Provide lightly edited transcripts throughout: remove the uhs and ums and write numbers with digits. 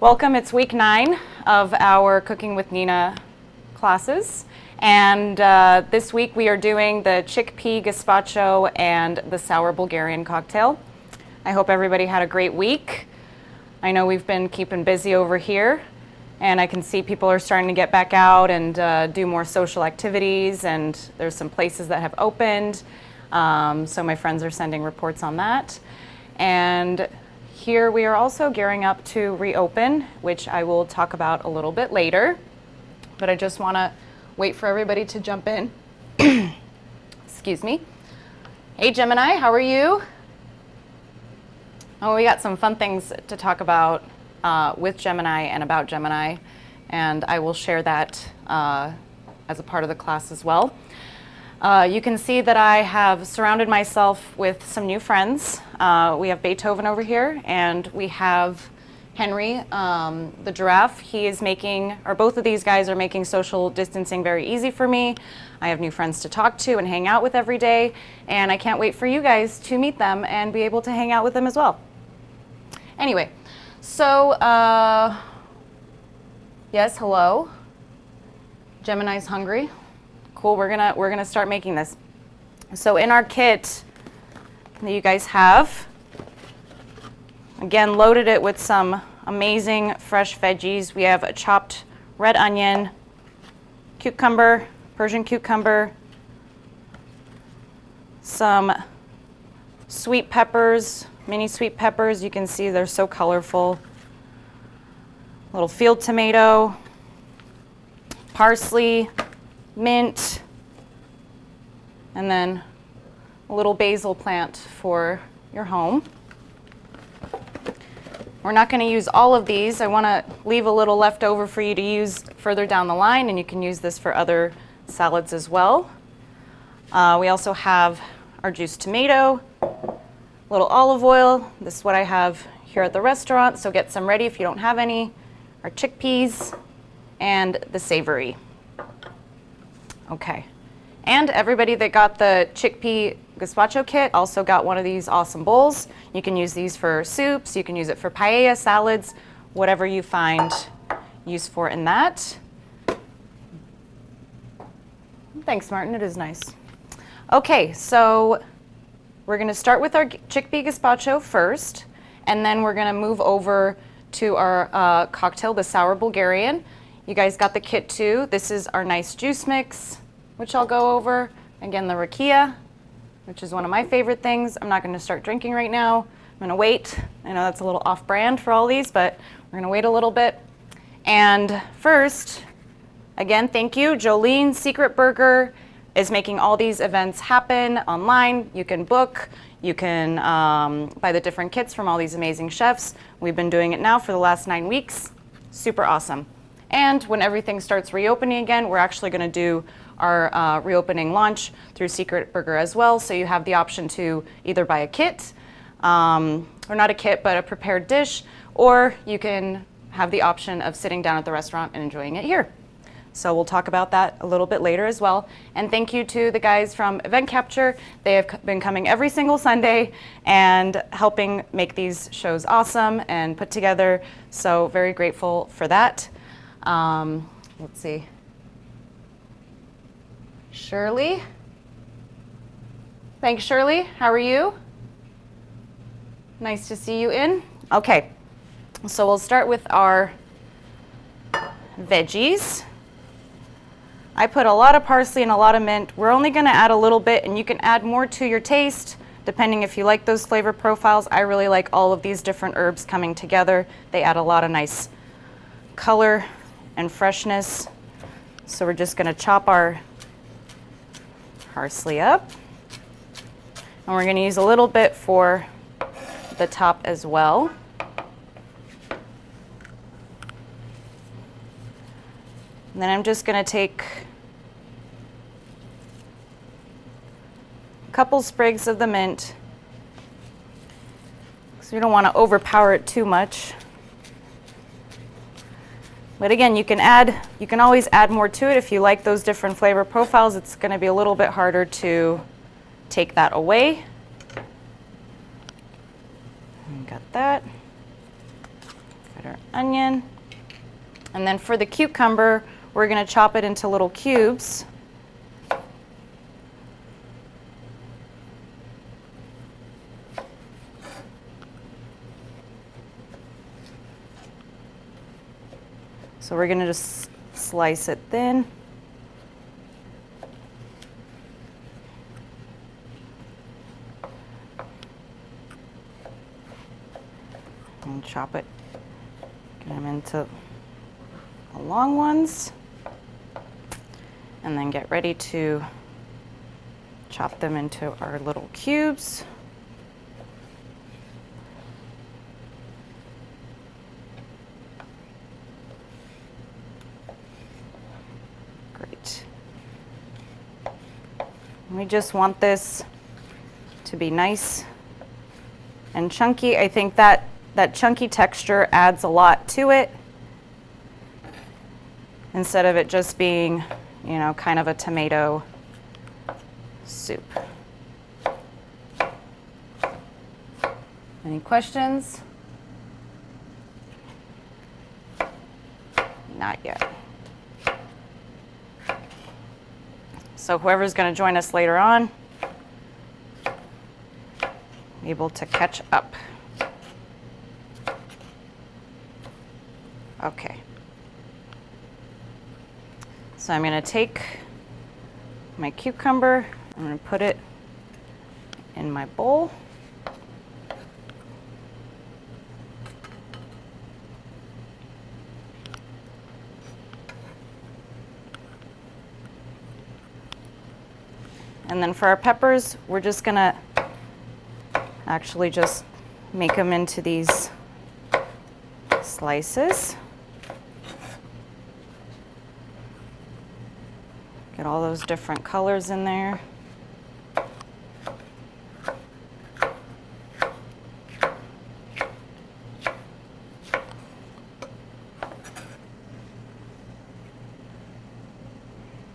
Welcome, it's week 9 of our Cooking with Nina classes. And this week we are doing the Chickpea Gazpacho and the Sour Bulgarian cocktail. I hope everybody had a great week. I know we've been keeping busy over here, and I can see people are starting to get back out and do more social activities, and there's some places that have opened. So my friends are sending reports on that. And here we are also gearing up to reopen, which I will talk about a little bit later. But I just want to wait for everybody to jump in. Excuse me. Hey Gemini, how are you? Oh, we got some fun things to talk about with Gemini and about Gemini, and I will share that as a part of the class as well. You can see that I have surrounded myself with some new friends. We have Beethoven over here, and we have Henry, the giraffe. He is making, or both of these guys are making social distancing very easy for me. I have new friends to talk to and hang out with every day, and I can't wait for you guys to meet them and be able to hang out with them as well. Anyway, so, yes, hello. Gemini's hungry. Cool, we're gonna start making this. So in our kit that you guys have, again, loaded it with some amazing fresh veggies. We have a chopped red onion, cucumber, Persian cucumber, some sweet peppers, mini sweet peppers. You can see they're so colorful. A little field tomato, parsley, mint, and then a little basil plant for your home. We're not going to use all of these. I want to leave a little left over for you to use further down the line, and you can use this for other salads as well. We also have our juiced tomato, a little olive oil. This is what I have here at the restaurant, so get some ready if you don't have any. Our chickpeas and the savory. Okay, and everybody that got the Chickpea Gazpacho kit also got one of these awesome bowls. You can use these for soups, you can use it for paella, salads, whatever you find use for in that. Thanks, Martin, it is nice. Okay, so we're gonna start with our Chickpea Gazpacho first, and then we're gonna move over to our cocktail, the Sour Bulgarian. You guys got the kit too. This is our nice juice mix, which I'll go over. Again, the rakia, which is one of my favorite things. I'm not going to start drinking right now. I'm going to wait. I know that's a little off-brand for all these, but we're going to wait a little bit. And first, again, thank you. Jolene Secret Burger is making all these events happen online. You can book. You can buy the different kits from all these amazing chefs. We've been doing it now for the last 9 weeks. Super awesome. And when everything starts reopening again, we're actually going to do our reopening launch through Secret Burger as well. So you have the option to either buy a kit, or not a kit, but a prepared dish, or you can have the option of sitting down at the restaurant and enjoying it here. So we'll talk about that a little bit later as well. And thank you to the guys from Event Capture. They have been coming every single Sunday and helping make these shows awesome and put together. So very grateful for that. Let's see. Shirley. Thanks, Shirley. How are you? Nice to see you in. Okay, so we'll start with our veggies. I put a lot of parsley and a lot of mint. We're only going to add a little bit, and you can add more to your taste, depending if you like those flavor profiles. I really like all of these different herbs coming together. They add a lot of nice color and freshness. So we're just going to chop our parsley up, and we're going to use a little bit for the top as well. And then I'm just going to take a couple sprigs of the mint, because we don't want to overpower it too much. But again, you can always add more to it if you like those different flavor profiles. It's going to be a little bit harder to take that away. Got that. Get our onion. And then for the cucumber, we're going to chop it into little cubes. So we're going to just slice it thin. And chop it, get them into the long ones, and then get ready to chop them into our little cubes. Great. We just want this to be nice and chunky. I think that chunky texture adds a lot to it instead of it just being, you know, kind of a tomato soup. Any questions? Not yet. So whoever's going to join us later on, able to catch up. Okay. So I'm going to take my cucumber, I'm going to put it in my bowl. And then for our peppers, we're just going to actually just make them into these slices. Get all those different colors in there.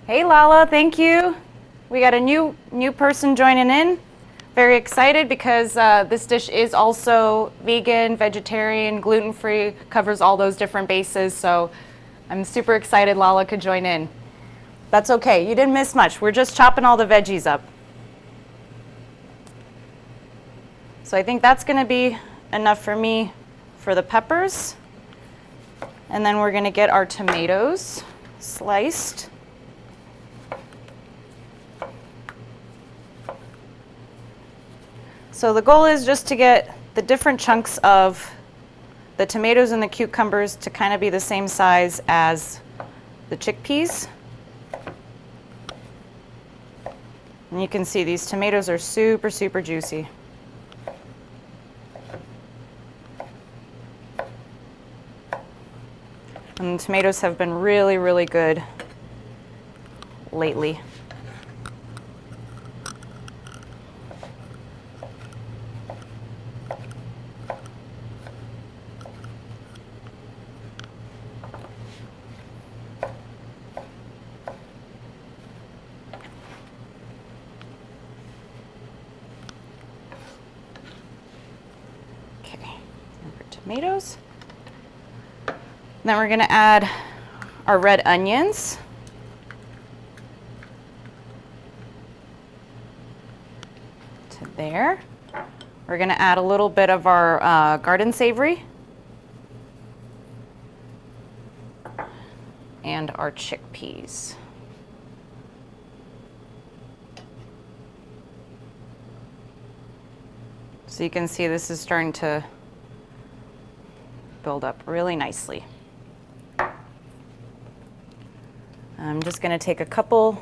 Hey Lala, thank you. We got a new person joining in. Very excited because this dish is also vegan, vegetarian, gluten-free, covers all those different bases. So I'm super excited Lala could join in. That's okay, you didn't miss much. We're just chopping all the veggies up. So I think that's gonna be enough for me for the peppers. And then we're gonna get our tomatoes sliced. So the goal is just to get the different chunks of the tomatoes and the cucumbers to kind of be the same size as the chickpeas. And you can see these tomatoes are super, super juicy. And the tomatoes have been really, really good lately. Tomatoes. Then we're going to add our red onions. To there. We're going to add a little bit of our garden savory. And our chickpeas. So you can see this is starting to build up really nicely. I'm just going to take a couple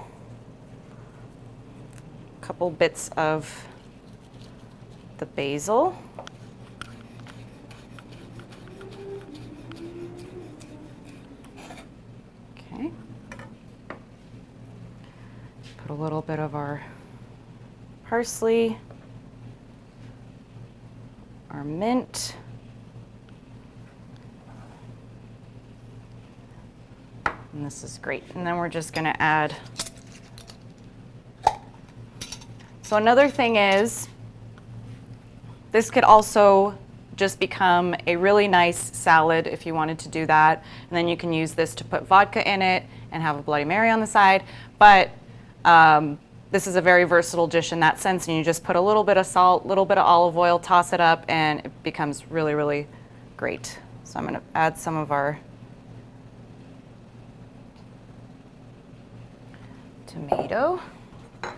bits of the basil. Okay. Put a little bit of our parsley, our mint. And this is great. And then we're just going to add. So another thing is, this could also just become a really nice salad if you wanted to do that. And then you can use this to put vodka in it and have a Bloody Mary on the side. But this is a very versatile dish in that sense, and you just put a little bit of salt, a little bit of olive oil, toss it up, and it becomes really, really great. So I'm going to add some of our tomato. I'm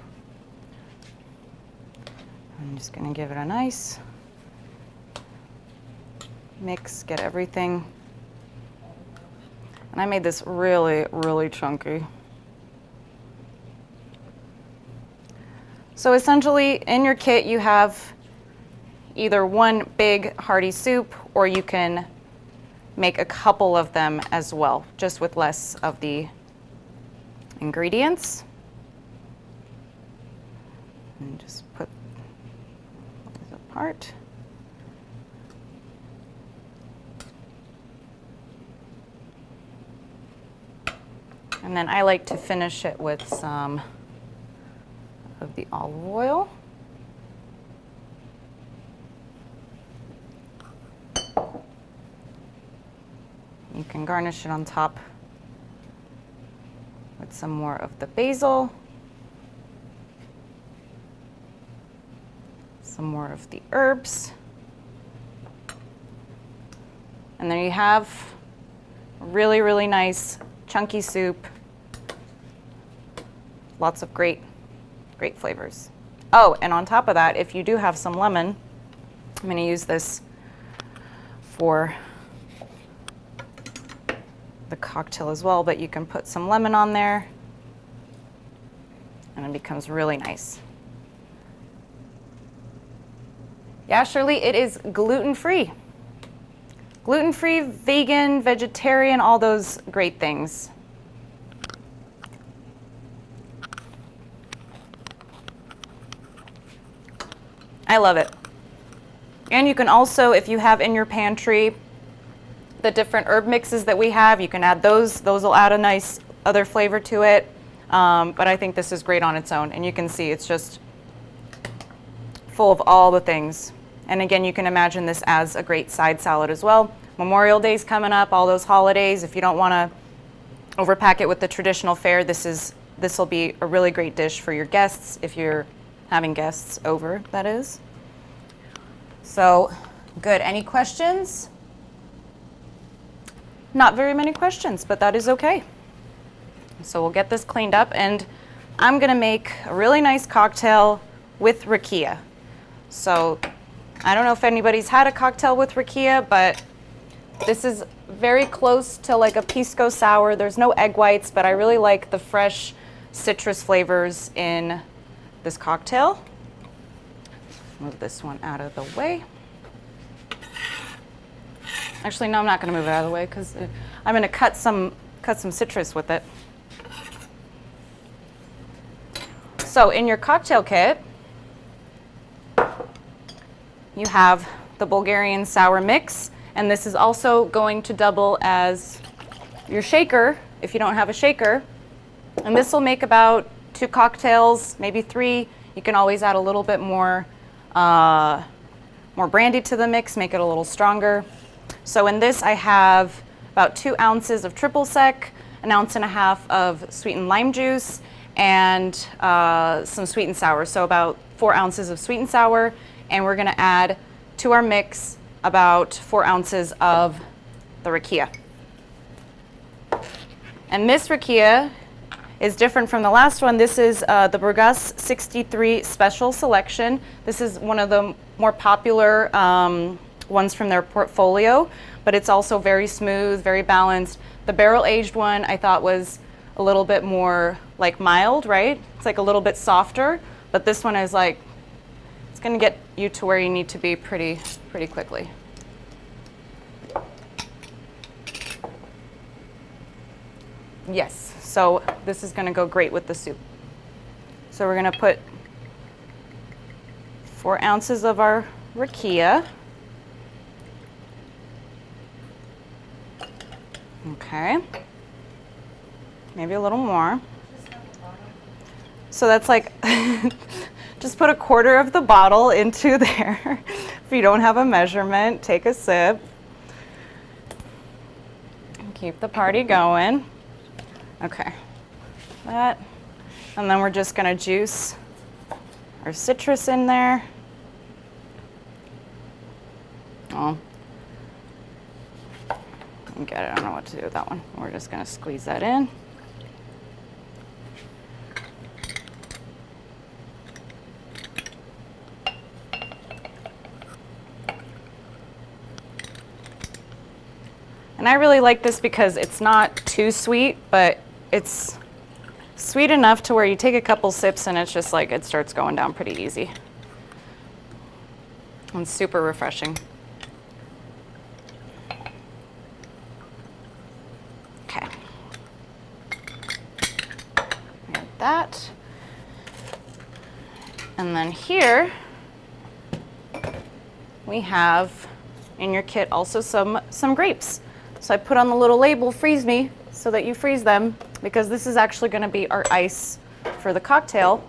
just going to give it a nice mix, get everything. And I made this really, really chunky. So essentially, in your kit, you have either one big hearty soup, or you can make a couple of them as well, just with less of the ingredients. And just put these apart. And then I like to finish it with some of the olive oil. You can garnish it on top with some more of the basil, some more of the herbs, and there you have a really, really nice chunky soup. Lots of great flavors. Oh, and on top of that, if you do have some lemon, I'm going to use this for the cocktail as well, but you can put some lemon on there and it becomes really nice. Yeah, Shirley, it is gluten-free. Gluten-free, vegan, vegetarian, all those great things. I love it. And you can also, if you have in your pantry the different herb mixes that we have, you can add those. Those will add a nice other flavor to it. But I think this is great on its own. And you can see it's just full of all the things. And again, you can imagine this as a great side salad as well. Memorial Day's coming up, all those holidays. If you don't want to overpack it with the traditional fare, this will be a really great dish for your guests, if you're having guests over, that is. So, good. Any questions? Not very many questions, but that is okay. So we'll get this cleaned up, and I'm gonna make a really nice cocktail with rakia. So I don't know if anybody's had a cocktail with rakia, but this is very close to like a pisco sour. There's no egg whites, but I really like the fresh citrus flavors in this cocktail. Move this one out of the way. Actually, no, I'm not going to move it out of the way because I'm going to cut some citrus with it. So in your cocktail kit, you have the Bulgarian Sour mix, and this is also going to double as your shaker if you don't have a shaker. And this will make about 2 cocktails, maybe 3. You can always add a little bit more brandy to the mix, make it a little stronger. So in this I have about 2 ounces of triple sec, 1.5 ounces of sweetened lime juice, and some sweet and sour. So about 4 ounces of sweet and sour, and we're gonna add to our mix about 4 ounces of the rakia. And this rakia is different from the last one. This is the Burgas 63 Special Selection. This is one of the more popular ones from their portfolio, but it's also very smooth, very balanced. The barrel-aged one I thought was a little bit more like mild, right? It's like a little bit softer, but this one is like, it's gonna get you to where you need to be pretty quickly. Yes, so this is gonna go great with the soup. So we're gonna put 4 ounces of our rakia. Okay, maybe a little more. So that's like, just put 1/4 of the bottle into there If you don't have a measurement, take a sip. Keep the party going. Okay, that. And then we're just gonna juice our citrus in there. Oh, get it, I don't know what to do with that one. We're just gonna squeeze that in. And I really like this because it's not too sweet, but it's sweet enough to where you take a couple sips and it's just like it starts going down pretty easy. And super refreshing. Okay. Like that. And then here we have in your kit also some grapes. So I put on the little label, freeze me, so that you freeze them, because this is actually going to be our ice for the cocktail.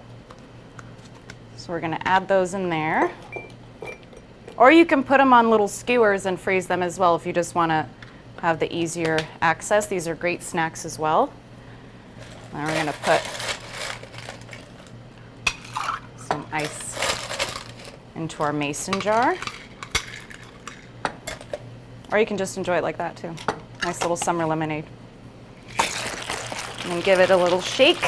So we're going to add those in there. Or you can put them on little skewers and freeze them as well if you just want to have the easier access. These are great snacks as well. Now we're going to put some ice into our mason jar. Or you can just enjoy it like that too. Nice little summer lemonade. And give it a little shake.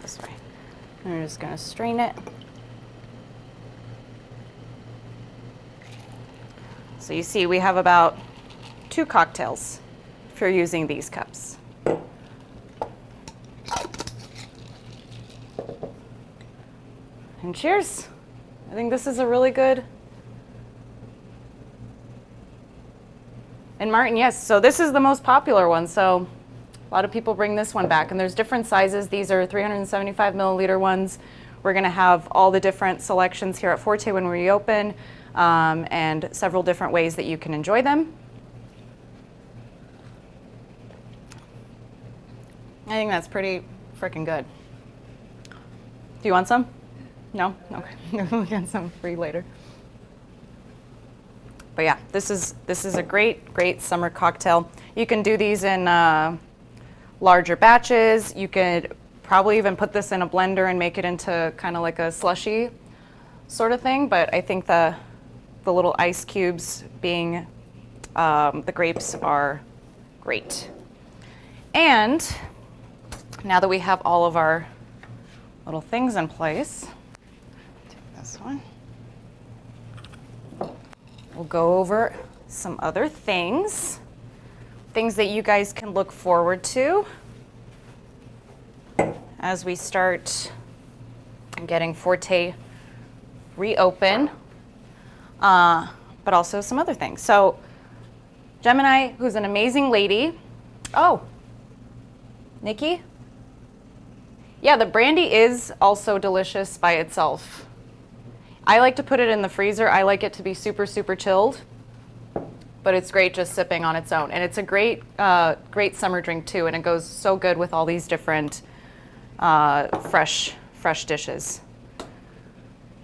This way. And we're just gonna strain it. So you see we have about 2 cocktails if you're using these cups. And cheers. I think this is a really good. And Martin, yes, so this is the most popular one. So a lot of people bring this one back, and there's different sizes. These are 375 milliliter ones. We're gonna have all the different selections here at Forte when we reopen, and several different ways that you can enjoy them. I think that's pretty freaking good. Do you want some? No? Okay. We'll get some free later. But yeah, this is a great summer cocktail. You can do these in larger batches. You could probably even put this in a blender and make it into kind of like a slushy sort of thing. But I think the little ice cubes being the grapes are great. And now that we have all of our little things in place, take this one. We'll go over some other things that you guys can look forward to as we start getting Forte reopen, but also some other things. So Gemini, who's an amazing lady. Oh, Nikki? Yeah, the brandy is also delicious by itself. I like to put it in the freezer. I like it to be super, super chilled, but it's great just sipping on its own. And it's a great summer drink too, and it goes so good with all these different fresh dishes.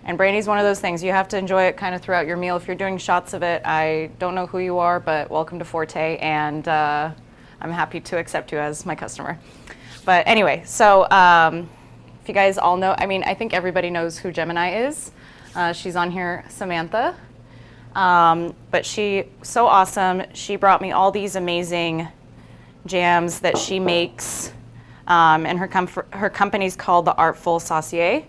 And brandy's one of those things, you have to enjoy it kind of throughout your meal. If you're doing shots of it, I don't know who you are, but welcome to Forte, and I'm happy to accept you as my customer. But anyway, so if you guys all know, I mean, I think everybody knows who Gemini is. She's on here, Samantha. But she's so awesome. She brought me all these amazing jams that she makes. And her company's called The Artful Saucier.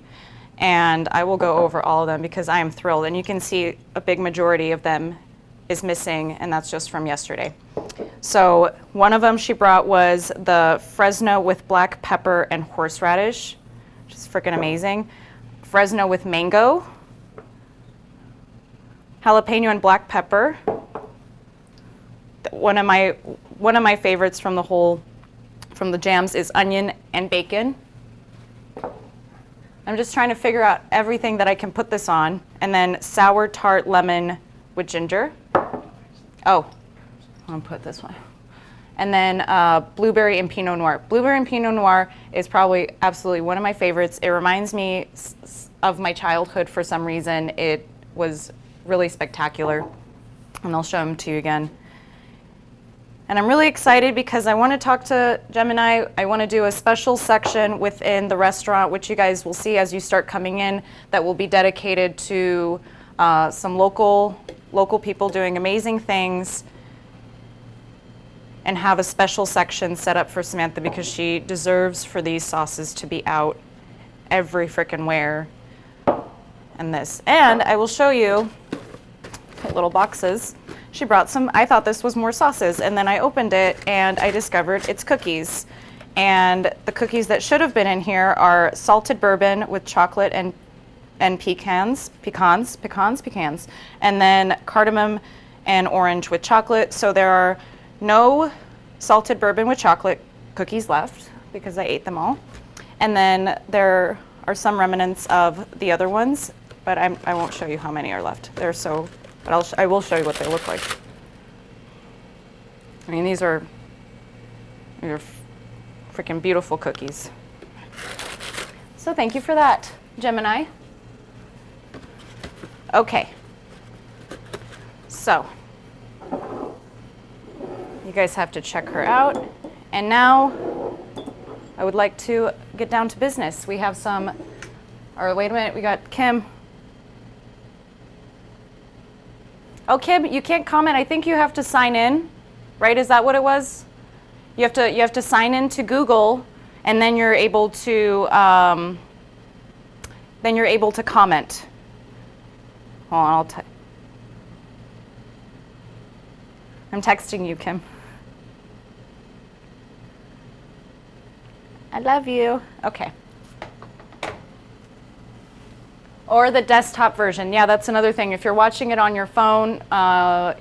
And I will go over all of them because I am thrilled. And you can see a big majority of them is missing, and that's just from yesterday. So one of them she brought was the Fresno with black pepper and horseradish, which is freaking amazing. Fresno with mango, jalapeno and black pepper. One of my favorites from the jams is onion and bacon. I'm just trying to figure out everything that I can put this on. And then sour tart lemon with ginger. Oh, I'm gonna put this one. And then blueberry and Pinot Noir. Blueberry and Pinot Noir is probably absolutely one of my favorites. It reminds me of my childhood for some reason. It was really spectacular. And I'll show them to you again. And I'm really excited because I want to talk to Gemini. I want to do a special section within the restaurant, which you guys will see as you start coming in, that will be dedicated to some local people doing amazing things, and have a special section set up for Samantha because she deserves for these sauces to be out every frickin' where. And this. And I will show you little boxes. She brought some, I thought this was more sauces, and then I opened it and I discovered it's cookies. And the cookies that should have been in here are salted bourbon with chocolate and pecans, and then cardamom and orange with chocolate. So there are no salted bourbon with chocolate cookies left because I ate them all. And then there are some remnants of the other ones, but I won't show you how many are left. But I will show you what they look like. I mean, these are freaking beautiful cookies. So thank you for that, Gemini. Okay. So you guys have to check her out. And now I would like to get down to business. We have some, or wait a minute, we got Kim. Oh, Kim, you can't comment. I think you have to sign in, right? Is that what it was? You have to sign in to Google, and then you're able to comment. Hold on, I'm texting you, Kim. I love you. Okay. Or the desktop version. Yeah, that's another thing. If you're watching it on your phone,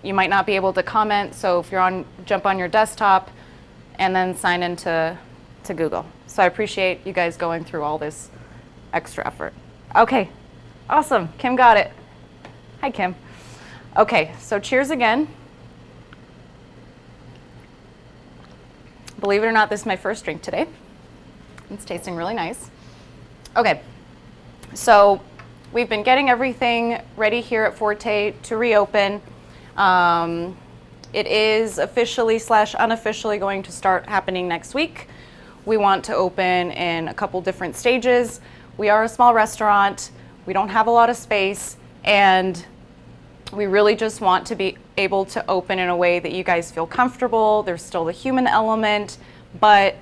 you might not be able to comment. So if you're jump on your desktop and then sign into Google. So I appreciate you guys going through all this extra effort. Okay, awesome. Kim got it. Hi, Kim. Okay, so cheers again. Believe it or not, this is my first drink today. It's tasting really nice. Okay, so we've been getting everything ready here at Forte to reopen. It is officially / unofficially going to start happening next week. We want to open in a couple different stages. We are a small restaurant. We don't have a lot of space, and we really just want to be able to open in a way that you guys feel comfortable. There's still the human element, but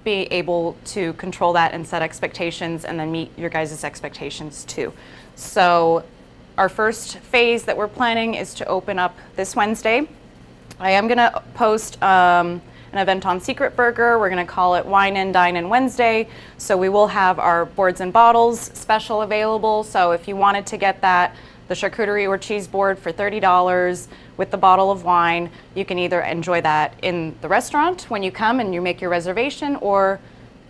be able to control that and set expectations and then meet your guys' expectations too. So our first phase that we're planning is to open up this Wednesday. I am gonna post an event on Secret Burger. We're gonna call it Wine and Dine in Wednesday. So we will have our boards and bottles special available. So if you wanted to get that, the charcuterie or cheese board for $30 with the bottle of wine, you can either enjoy that in the restaurant when you come and you make your reservation, or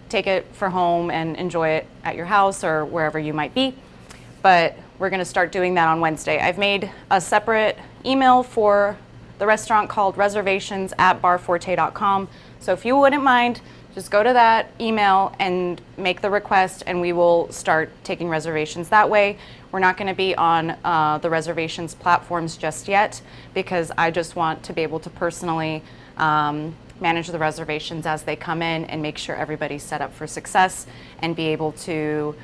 take it for home and enjoy it at your house or wherever you might be. But we're gonna start doing that on Wednesday. I've made a separate email for the restaurant called reservations@barforte.com. So if you wouldn't mind, just go to that email and make the request, and we will start taking reservations that way. We're not going to be on the reservations platforms just yet, because I just want to be able to personally manage the reservations as they come in and make sure everybody's set up for success, and be able to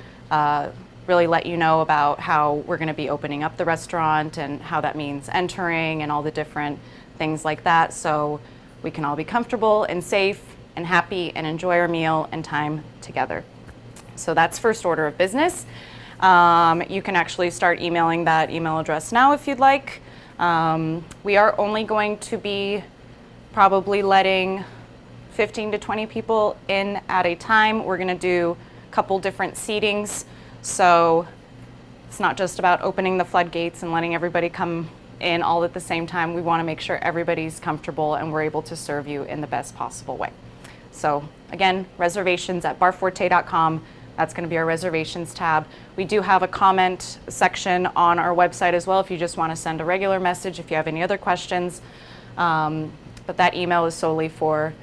really let you know about how we're going to be opening up the restaurant and how that means entering and all the different things like that, so we can all be comfortable and safe and happy and enjoy our meal and time together. So that's first order of business. You can actually start emailing that email address now if you'd like. We are only going to be probably letting 15 to 20 people in at a time. We're gonna do a couple different seatings, so it's not just about opening the floodgates and letting everybody come in all at the same time. We wanna make sure everybody's comfortable and we're able to serve you in the best possible way. So again, reservations@barforte.com. That's going to be our reservations tab. We do have a comment section on our website as well if you just want to send a regular message if you have any other questions. But that email is solely for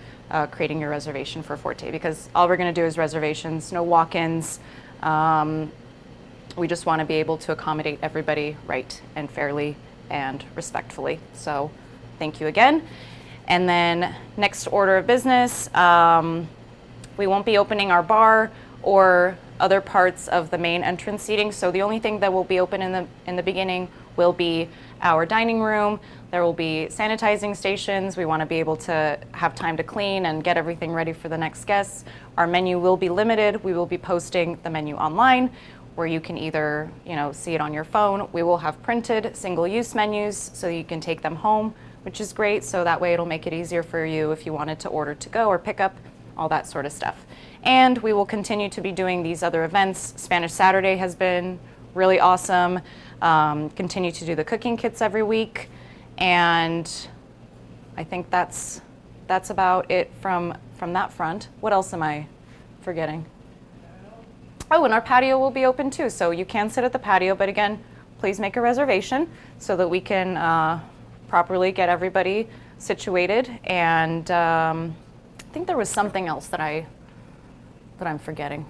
creating your reservation for Forte, because all we're going to do is reservations, no walk-ins. We just want to be able to accommodate everybody right and fairly and respectfully. So thank you again. And then next order of business, we won't be opening our bar or other parts of the main entrance seating. So the only thing that will be open in the beginning will be our dining room. There will be sanitizing stations. We want to be able to have time to clean and get everything ready for the next guests. Our menu will be limited. We will be posting the menu online, where you can either, see it on your phone. We will have printed single-use menus so you can take them home, which is great. So that way it'll make it easier for you if you wanted to order to go or pick up, all that sort of stuff. And we will continue to be doing these other events. Spanish Saturday has been really awesome. Continue to do the cooking kits every week. And I think that's about it from that front. What else am I forgetting? Oh, and our patio will be open too, so you can sit at the patio, but again, please make a reservation so that we can properly get everybody situated. And I think there was something else that I'm forgetting.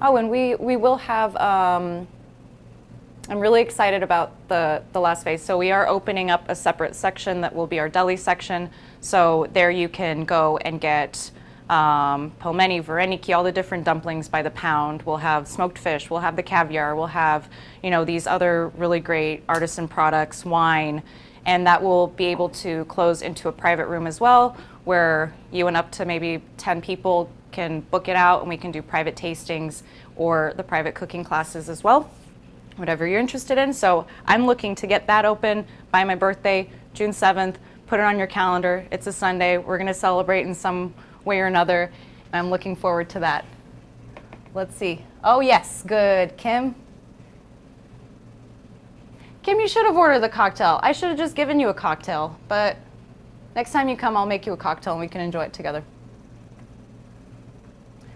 Oh, and we will have, I'm really excited about the last phase. So we are opening up a separate section that will be our deli section. So there you can go and get pelmeni, vareniki, all the different dumplings by the pound. We'll have smoked fish, we'll have the caviar, we'll have, these other really great artisan products, wine, and that will be able to close into a private room as well, where you and up to maybe 10 people can book it out, and we can do private tastings or the private cooking classes as well, whatever you're interested in. So I'm looking to get that open by my birthday, June 7th. Put it on your calendar. It's a Sunday. We're going to celebrate in some way or another. I'm looking forward to that. Let's see. Oh yes, good. Kim, you should have ordered the cocktail. I should have just given you a cocktail, but next time you come, I'll make you a cocktail and we can enjoy it together.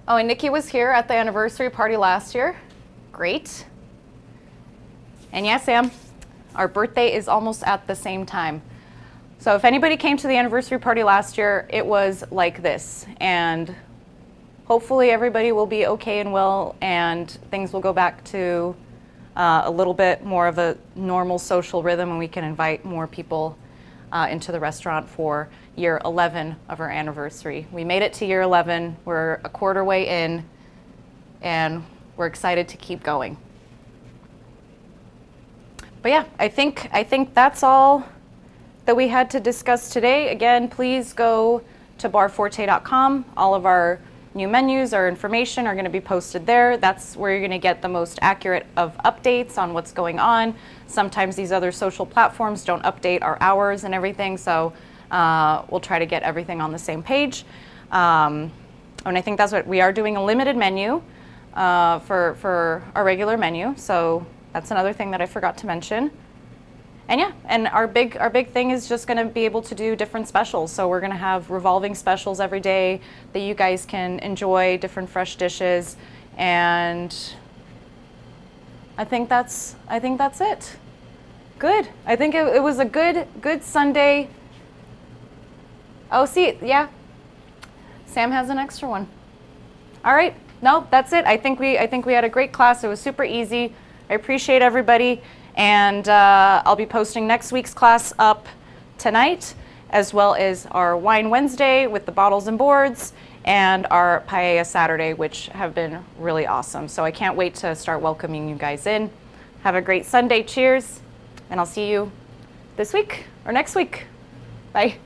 Oh, and Nikki was here at the anniversary party last year. Great. And yes, Sam, our birthday is almost at the same time. So if anybody came to the anniversary party last year, it was like this. And hopefully everybody will be okay and well, and things will go back to a little bit more of a normal social rhythm, and we can invite more people into the restaurant for year 11 of our anniversary. We made it to year 11. We're a quarter way in, and we're excited to keep going. But yeah, I think that's all that we had to discuss today. Again, please go to barforte.com. All of our new menus, our information are going to be posted there. That's where you're going to get the most accurate of updates on what's going on. Sometimes these other social platforms don't update our hours and everything, so we'll try to get everything on the same page. And I think that's what we are doing, a limited menu for our regular menu. So that's another thing that I forgot to mention. And yeah, and our big thing is just going to be able to do different specials. So we're going to have revolving specials every day that you guys can enjoy, different fresh dishes, and I think that's it. Good. I think it was a good Sunday. Oh, see, yeah. Sam has an extra one. All right. No, that's it. I think we had a great class. It was super easy. I appreciate everybody. And I'll be posting next week's class up tonight, as well as our Wine Wednesday with the bottles and boards, and our Paella Saturday, which have been really awesome. So I can't wait to start welcoming you guys in. Have a great Sunday. Cheers. And I'll see you this week or next week. Bye.